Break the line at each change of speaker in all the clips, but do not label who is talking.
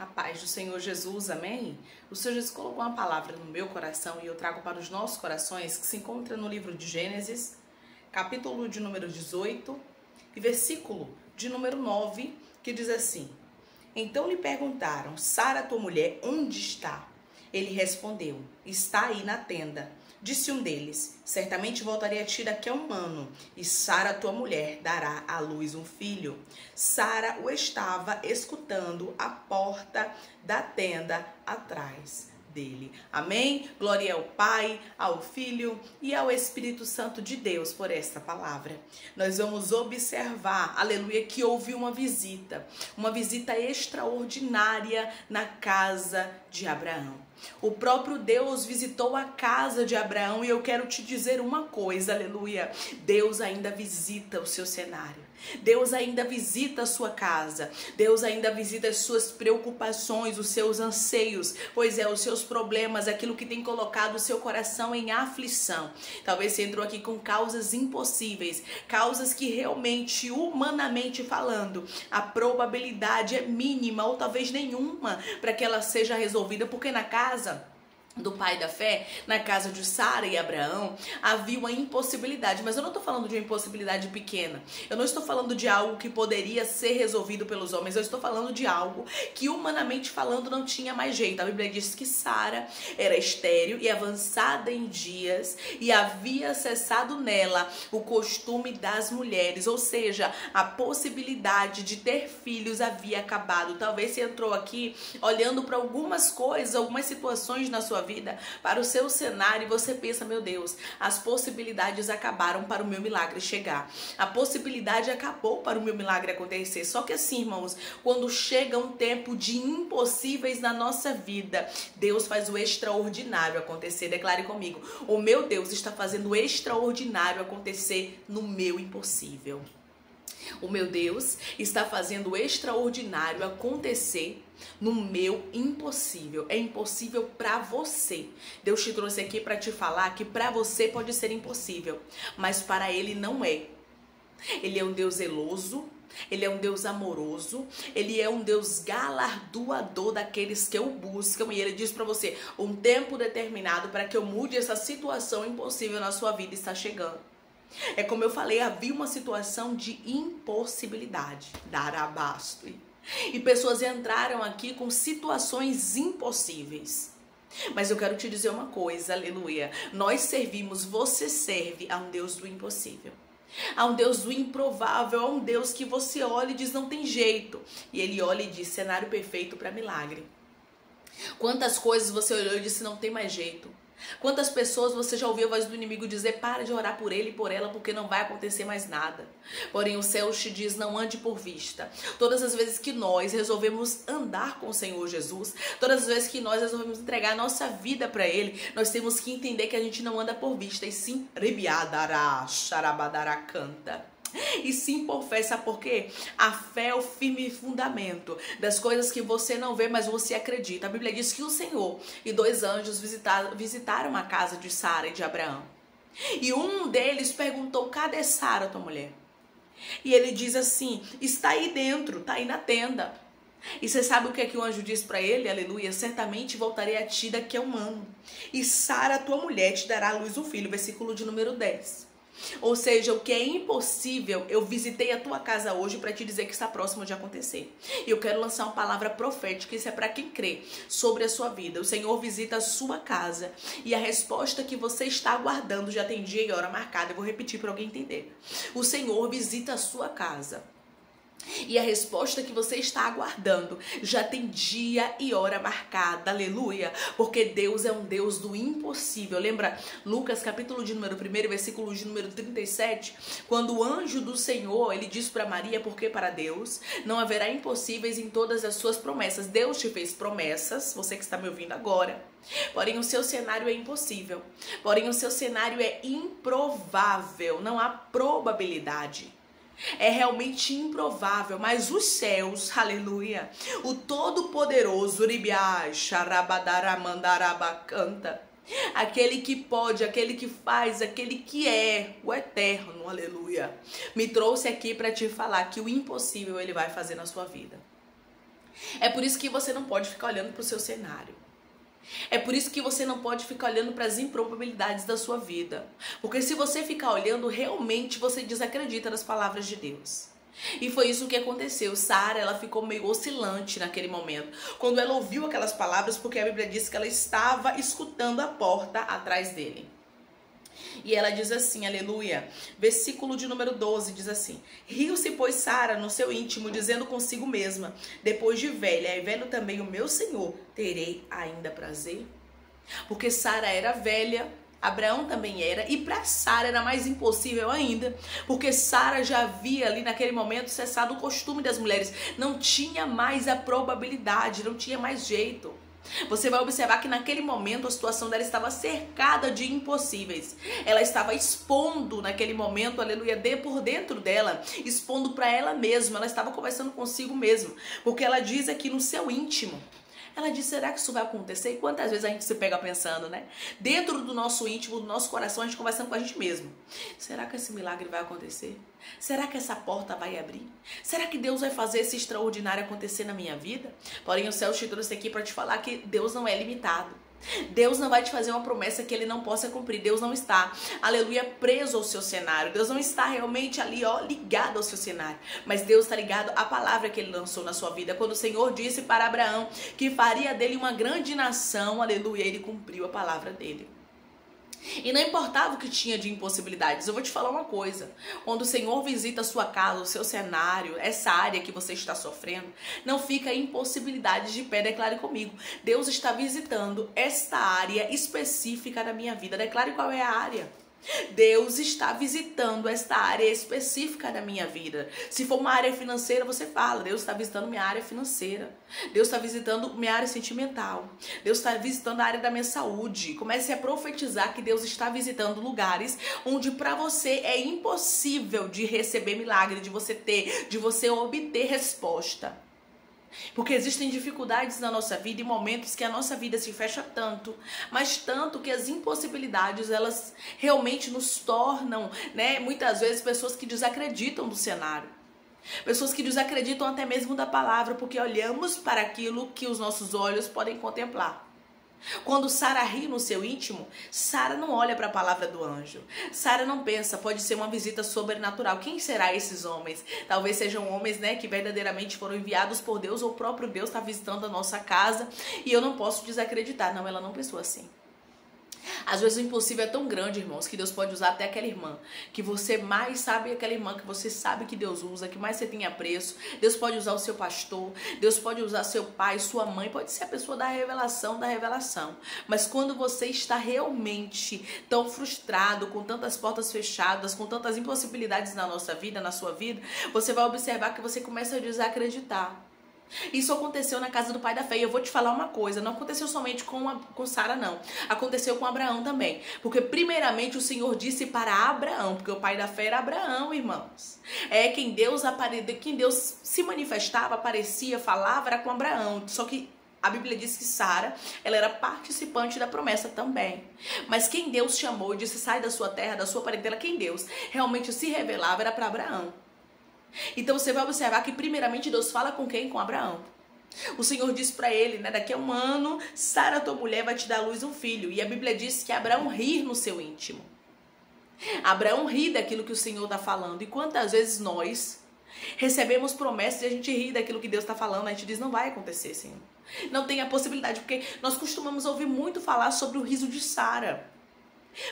A paz do Senhor Jesus, amém? O Senhor Jesus colocou uma palavra no meu coração e eu trago para os nossos corações, que se encontra no livro de Gênesis, capítulo de número 18 e versículo de número 9, que diz assim: Então lhe perguntaram, Sara, tua mulher, onde está? Ele respondeu, está aí na tenda. Disse um deles, certamente voltarei a ti daqui a um ano, e Sara, tua mulher, dará à luz um filho. Sara o estava escutando à porta da tenda atrás dele. Amém? Glória ao Pai, ao Filho e ao Espírito Santo de Deus por esta palavra. Nós vamos observar, aleluia, que houve uma visita extraordinária na casa de Abraão. O próprio Deus visitou a casa de Abraão e eu quero te dizer uma coisa, aleluia. Deus ainda visita o seu cenário. Deus ainda visita a sua casa. Deus ainda visita as suas preocupações, os seus anseios, pois é, os seus problemas, aquilo que tem colocado o seu coração em aflição. Talvez você entrou aqui com causas impossíveis, causas que realmente, humanamente falando, a probabilidade é mínima ou talvez nenhuma para que ela seja resolvida, porque na casa do pai da fé, na casa de Sara e Abraão, havia uma impossibilidade, mas eu não estou falando de uma impossibilidade pequena, eu não estou falando de algo que poderia ser resolvido pelos homens, eu estou falando de algo que humanamente falando não tinha mais jeito. A Bíblia diz que Sara era estéril e avançada em dias e havia cessado nela o costume das mulheres, ou seja, a possibilidade de ter filhos havia acabado. Talvez você entrou aqui olhando para algumas coisas, algumas situações na sua vida, para o seu cenário, e você pensa, meu Deus, as possibilidades acabaram para o meu milagre chegar. A possibilidade acabou para o meu milagre acontecer. Só que assim, irmãos, quando chega um tempo de impossíveis na nossa vida, Deus faz o extraordinário acontecer. Declare comigo, o meu Deus está fazendo o extraordinário acontecer no meu impossível. O meu Deus está fazendo o extraordinário acontecer no meu impossível. É impossível para você. Deus te trouxe aqui para te falar que para você pode ser impossível, mas para Ele não é. Ele é um Deus zeloso, Ele é um Deus amoroso, Ele é um Deus galardoador daqueles que o buscam, e Ele diz para você, um tempo determinado para que eu mude essa situação impossível na sua vida está chegando. É como eu falei, havia uma situação de impossibilidade, darabasto. E pessoas entraram aqui com situações impossíveis. Mas eu quero te dizer uma coisa, aleluia. Nós servimos, você serve a um Deus do impossível. A um Deus do improvável, a um Deus que você olha e diz não tem jeito. E Ele olha e diz cenário perfeito para milagre. Quantas coisas você olhou e disse não tem mais jeito. Quantas pessoas você já ouviu a voz do inimigo dizer para de orar por ele e por ela porque não vai acontecer mais nada. Porém o céu te diz não ande por vista. Todas as vezes que nós resolvemos andar com o Senhor Jesus, todas as vezes que nós resolvemos entregar a nossa vida para Ele, nós temos que entender que a gente não anda por vista e sim ribiadará, xarabadará canta. E sim por fé, sabe por quê? A fé é o firme fundamento das coisas que você não vê, mas você acredita. A Bíblia diz que o Senhor e 2 anjos visitaram a casa de Sara e de Abraão. E um deles perguntou, cadê Sara, tua mulher? E ele diz assim, está aí dentro, está aí na tenda. E você sabe o que é que o anjo diz para ele? Aleluia, certamente voltarei a ti daqui a um ano. E Sara, tua mulher, te dará à luz um filho. Versículo de número 10. Ou seja, o que é impossível, eu visitei a tua casa hoje para te dizer que está próximo de acontecer. E eu quero lançar uma palavra profética, isso é para quem crê, sobre a sua vida. O Senhor visita a sua casa e a resposta que você está aguardando já tem dia e hora marcada. Eu vou repetir para alguém entender. O Senhor visita a sua casa. E a resposta que você está aguardando já tem dia e hora marcada, aleluia, porque Deus é um Deus do impossível. Lembra Lucas capítulo de número 1, versículo de número 37, quando o anjo do Senhor, ele diz para Maria, porque para Deus não haverá impossíveis em todas as suas promessas. Deus te fez promessas, você que está me ouvindo agora, porém o seu cenário é impossível, porém o seu cenário é improvável, não há probabilidade. É realmente improvável, mas os céus, aleluia, o Todo-Poderoso, canta, aquele que pode, aquele que faz, aquele que é o eterno, aleluia, me trouxe aqui para te falar que o impossível ele vai fazer na sua vida. É por isso que você não pode ficar olhando para o seu cenário. É por isso que você não pode ficar olhando para as improbabilidades da sua vida. Porque se você ficar olhando, realmente você desacredita nas palavras de Deus. E foi isso que aconteceu. Sara, ela ficou meio oscilante naquele momento, quando ela ouviu aquelas palavras, porque a Bíblia diz que ela estava escutando a porta atrás dele. E ela diz assim, aleluia, versículo de número 12, diz assim: riu-se, pois, Sara no seu íntimo, dizendo consigo mesma: depois de velha, é velho também o meu Senhor, terei ainda prazer? Porque Sara era velha, Abraão também era, e para Sara era mais impossível ainda, porque Sara já havia ali naquele momento cessado o costume das mulheres, não tinha mais a probabilidade, não tinha mais jeito. Você vai observar que naquele momento a situação dela estava cercada de impossíveis. Ela estava expondo naquele momento, aleluia, por dentro dela, expondo para ela mesma. Ela estava conversando consigo mesma, porque ela diz aqui no seu íntimo. Ela diz, será que isso vai acontecer? E quantas vezes a gente se pega pensando, né? Dentro do nosso íntimo, do nosso coração, a gente conversando com a gente mesmo. Será que esse milagre vai acontecer? Será que essa porta vai abrir? Será que Deus vai fazer esse extraordinário acontecer na minha vida? Porém, o céu te trouxe aqui para te falar que Deus não é limitado. Deus não vai te fazer uma promessa que Ele não possa cumprir. Deus não está, aleluia, preso ao seu cenário. Deus não está realmente ali, ó, ligado ao seu cenário. Mas Deus está ligado à palavra que Ele lançou na sua vida. Quando o Senhor disse para Abraão que faria dele uma grande nação, aleluia, Ele cumpriu a palavra dele. E não importava o que tinha de impossibilidades. Eu vou te falar uma coisa: quando o Senhor visita a sua casa, o seu cenário, essa área que você está sofrendo, não fica impossibilidades de pé. Declare comigo: Deus está visitando esta área específica da minha vida. Declare qual é a área. Deus está visitando esta área específica da minha vida. Se for uma área financeira, você fala: Deus está visitando minha área financeira. Deus está visitando minha área sentimental. Deus está visitando a área da minha saúde. Comece a profetizar que Deus está visitando lugares onde para você é impossível de receber milagre, de você obter resposta. Porque existem dificuldades na nossa vida e momentos que a nossa vida se fecha tanto, mas tanto que as impossibilidades, elas realmente nos tornam, né, muitas vezes pessoas que desacreditam do cenário. Pessoas que desacreditam até mesmo da palavra, porque olhamos para aquilo que os nossos olhos podem contemplar. Quando Sara ri no seu íntimo, Sara não olha para a palavra do anjo. Sara não pensa, pode ser uma visita sobrenatural. Quem será esses homens? Talvez sejam homens, né, que verdadeiramente foram enviados por Deus, ou o próprio Deus está visitando a nossa casa e eu não posso desacreditar. Não, ela não pensou assim. Às vezes o impossível é tão grande, irmãos, que Deus pode usar até aquela irmã que você mais sabe, aquela irmã que você sabe que Deus usa, que mais você tem apreço. Deus pode usar o seu pastor, Deus pode usar seu pai, sua mãe, pode ser a pessoa da revelação. Mas quando você está realmente tão frustrado, com tantas portas fechadas, com tantas impossibilidades na nossa vida, na sua vida, você vai observar que você começa a desacreditar. Isso aconteceu na casa do pai da fé. E eu vou te falar uma coisa: não aconteceu somente com Sara, não. Aconteceu com Abraão também. Porque primeiramente o Senhor disse para Abraão, porque o pai da fé era Abraão, irmãos. Quem Deus se manifestava, aparecia, falava, era com Abraão. Só que a Bíblia diz que Sara, ela era participante da promessa também. Mas quem Deus chamou e disse: sai da sua terra, da sua parentela, quem Deus realmente se revelava era para Abraão. Então você vai observar que primeiramente Deus fala com quem? Com Abraão. O Senhor disse para ele, né, daqui a 1 ano, Sara, tua mulher, vai te dar à luz um filho. E a Bíblia diz que Abraão ri no seu íntimo. Abraão ri daquilo que o Senhor está falando. E quantas vezes nós recebemos promessas e a gente ri daquilo que Deus está falando, a gente diz: não vai acontecer, Senhor. Não tem a possibilidade, porque nós costumamos ouvir muito falar sobre o riso de Sara.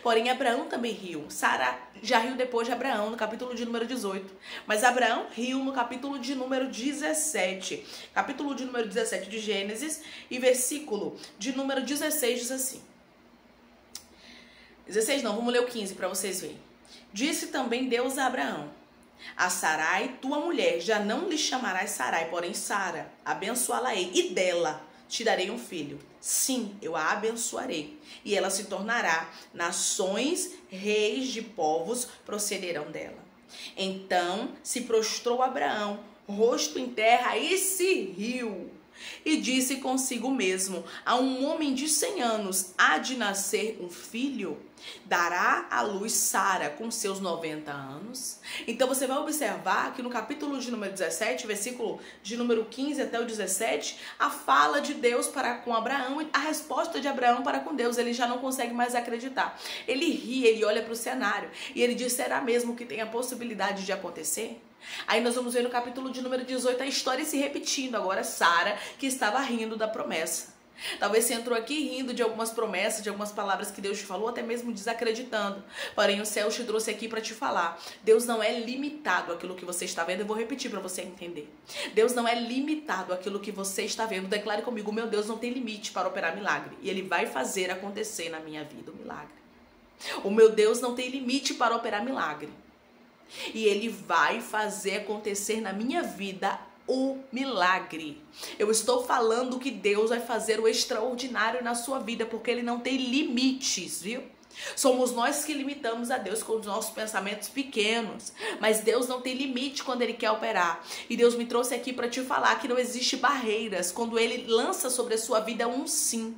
Porém, Abraão também riu. Sara já riu depois de Abraão, no capítulo de número 18. Mas Abraão riu no capítulo de número 17. Capítulo de número 17 de Gênesis. E versículo de número 16 diz assim. 16 não, vamos ler o 15 para vocês verem. Disse também Deus a Abraão: a Sarai, tua mulher, já não lhe chamarás Sarai, porém Sara, abençoá-la-ei, e dela te darei um filho. Sim, eu a abençoarei, e ela se tornará nações, reis de povos procederão dela. Então se prostrou Abraão, rosto em terra, e se riu. E disse consigo mesmo: a um homem de 100 anos há de nascer um filho? Dará à luz Sara com seus 90 anos? Então você vai observar que no capítulo de número 17, versículo de número 15 até o 17, a fala de Deus para com Abraão e a resposta de Abraão para com Deus. Ele já não consegue mais acreditar. Ele ri, ele olha para o cenário e ele diz: será mesmo que tem a possibilidade de acontecer? Aí nós vamos ver no capítulo de número 18 a história se repetindo. Agora Sara, que estava rindo da promessa. Talvez você entrou aqui rindo de algumas promessas, de algumas palavras que Deus te falou, até mesmo desacreditando. Porém, o céu te trouxe aqui para te falar. Deus não é limitado àquilo que você está vendo. Eu vou repetir para você entender. Deus não é limitado àquilo que você está vendo. Declare comigo: meu Deus não tem limite para operar milagre. E Ele vai fazer acontecer na minha vida o milagre. O meu Deus não tem limite para operar milagre. E Ele vai fazer acontecer na minha vida o milagre. Eu estou falando que Deus vai fazer o extraordinário na sua vida, porque Ele não tem limites, viu? Somos nós que limitamos a Deus com os nossos pensamentos pequenos, mas Deus não tem limite quando Ele quer operar. E Deus me trouxe aqui para te falar que não existe barreiras quando Ele lança sobre a sua vida um sim.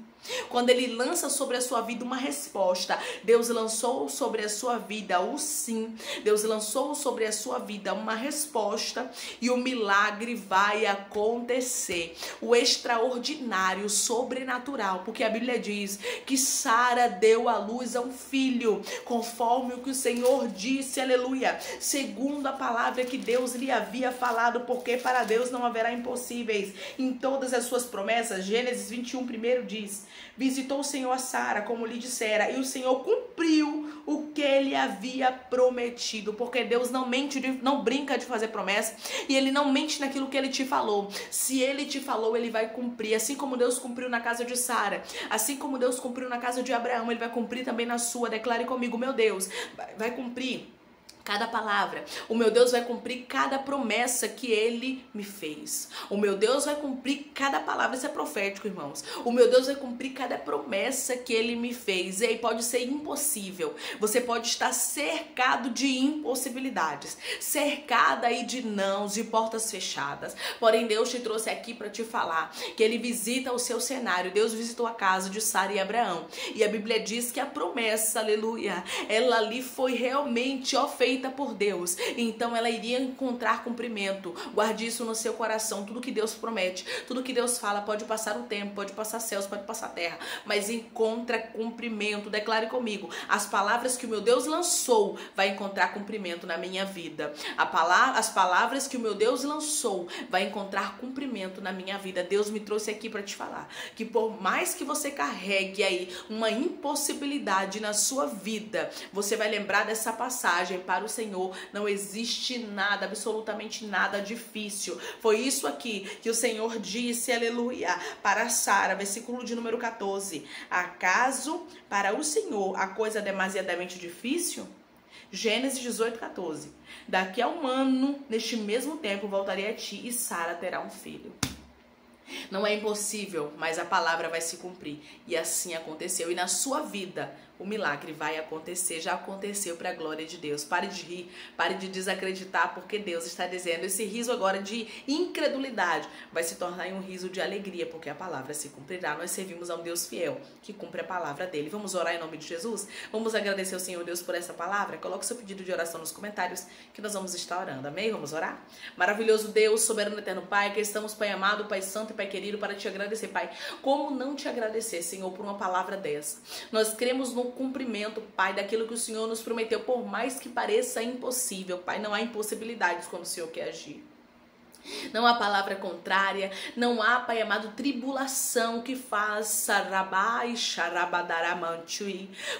Quando Ele lança sobre a sua vida uma resposta. Deus lançou sobre a sua vida o sim. Deus lançou sobre a sua vida uma resposta. E o milagre vai acontecer. O extraordinário, o sobrenatural. Porque a Bíblia diz que Sara deu à luz a um filho, conforme o que o Senhor disse, aleluia, segundo a palavra que Deus lhe havia falado, porque para Deus não haverá impossíveis. Em todas as suas promessas, Gênesis 21 primeiro diz: visitou o Senhor a Sara, como lhe dissera, e o Senhor cumpriu o que Ele havia prometido. Porque Deus não mente, não brinca de fazer promessa, e Ele não mente naquilo que Ele te falou. Se Ele te falou, Ele vai cumprir. Assim como Deus cumpriu na casa de Sara, assim como Deus cumpriu na casa de Abraão, Ele vai cumprir também na sua. Declare comigo: meu Deus vai cumprir cada palavra. O meu Deus vai cumprir cada promessa que Ele me fez. O meu Deus vai cumprir cada palavra. Isso é profético, irmãos. O meu Deus vai cumprir cada promessa que Ele me fez. E aí pode ser impossível. Você pode estar cercado de impossibilidades, cercada aí de nãos, de portas fechadas. Porém, Deus te trouxe aqui para te falar que Ele visita o seu cenário. Deus visitou a casa de Sara e Abraão. E a Bíblia diz que a promessa, aleluia, ela ali foi realmente feita por Deus, então ela iria encontrar cumprimento. Guarde isso no seu coração. Tudo que Deus promete, tudo que Deus fala, pode passar o tempo, pode passar céus, pode passar terra, mas encontra cumprimento. Declare comigo: as palavras que o meu Deus lançou vai encontrar cumprimento na minha vida. As palavras que o meu Deus lançou vai encontrar cumprimento na minha vida. Deus me trouxe aqui para te falar que por mais que você carregue aí uma impossibilidade na sua vida, você vai lembrar dessa passagem: para o Senhor não existe nada, absolutamente nada difícil. Foi isso aqui que o Senhor disse, aleluia, para Sara, versículo de número 14. Acaso para o Senhor a coisa é demasiadamente difícil? Gênesis 18, 14. Daqui a 1 ano, neste mesmo tempo, voltarei a ti e Sara terá um filho. Não é impossível, mas a palavra vai se cumprir. E assim aconteceu. E na sua vida, o milagre vai acontecer. Já aconteceu para a glória de Deus. Pare de rir, pare de desacreditar, porque Deus está dizendo: esse riso agora de incredulidade vai se tornar em um riso de alegria, porque a palavra se cumprirá. Nós servimos a um Deus fiel, que cumpre a palavra dele. Vamos orar em nome de Jesus? Vamos agradecer ao Senhor Deus por essa palavra? Coloque seu pedido de oração nos comentários, que nós vamos estar orando. Amém? Vamos orar? Maravilhoso Deus, soberano eterno Pai, que estamos, Pai amado, Pai santo e Pai querido, para te agradecer, Pai. Como não te agradecer, Senhor, por uma palavra dessa? Nós cremos no cumprimento, Pai, daquilo que o Senhor nos prometeu, por mais que pareça impossível, Pai. Não há impossibilidades quando o Senhor quer agir. Não há palavra contrária, não há, Pai amado, tribulação que faça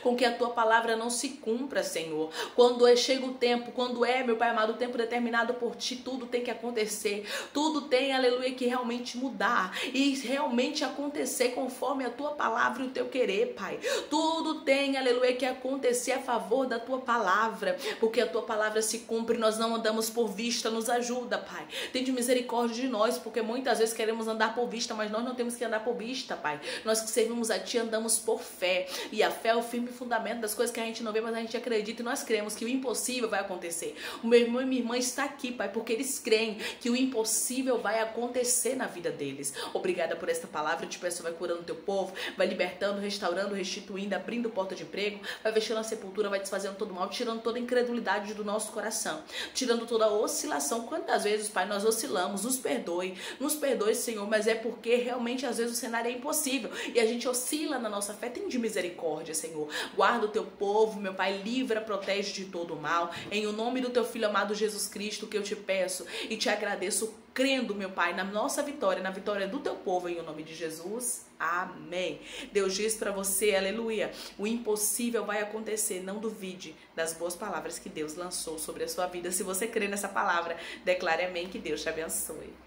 com que a tua palavra não se cumpra, Senhor. Quando chega o tempo, quando meu Pai amado, o tempo determinado por ti, tudo tem que acontecer, tudo tem, aleluia, que realmente mudar e realmente acontecer conforme a tua palavra e o teu querer, Pai. Tudo tem, aleluia, que acontecer a favor da tua palavra, porque a tua palavra se cumpre. Nós não andamos por vista, nos ajuda, Pai. Tem de misericórdia de nós, porque muitas vezes queremos andar por vista, mas nós não temos que andar por vista, Pai. Nós que servimos a Ti andamos por fé, e a fé é o firme fundamento das coisas que a gente não vê, mas a gente acredita, e nós cremos que o impossível vai acontecer. O meu irmão e minha irmã está aqui, Pai, porque eles creem que o impossível vai acontecer na vida deles. Obrigada por esta palavra, eu te peço, vai curando o teu povo, vai libertando, restaurando, restituindo, abrindo porta de emprego, vai fechando a sepultura, vai desfazendo todo o mal, tirando toda a incredulidade do nosso coração, tirando toda a oscilação. Quantas vezes, Pai, nós oscilamos? Nos perdoe, Senhor, mas é porque realmente às vezes o cenário é impossível e a gente oscila na nossa fé. Tem de misericórdia, Senhor. Guarda o teu povo, meu Pai, livra, protege de todo o mal. Em o nome do teu Filho amado Jesus Cristo que eu te peço e te agradeço, crendo, meu Pai, na nossa vitória, na vitória do teu povo, em o nome de Jesus. Amém. Deus diz para você, aleluia, o impossível vai acontecer. Não duvide das boas palavras que Deus lançou sobre a sua vida. Se você crê nessa palavra, declare amém, que Deus te abençoe.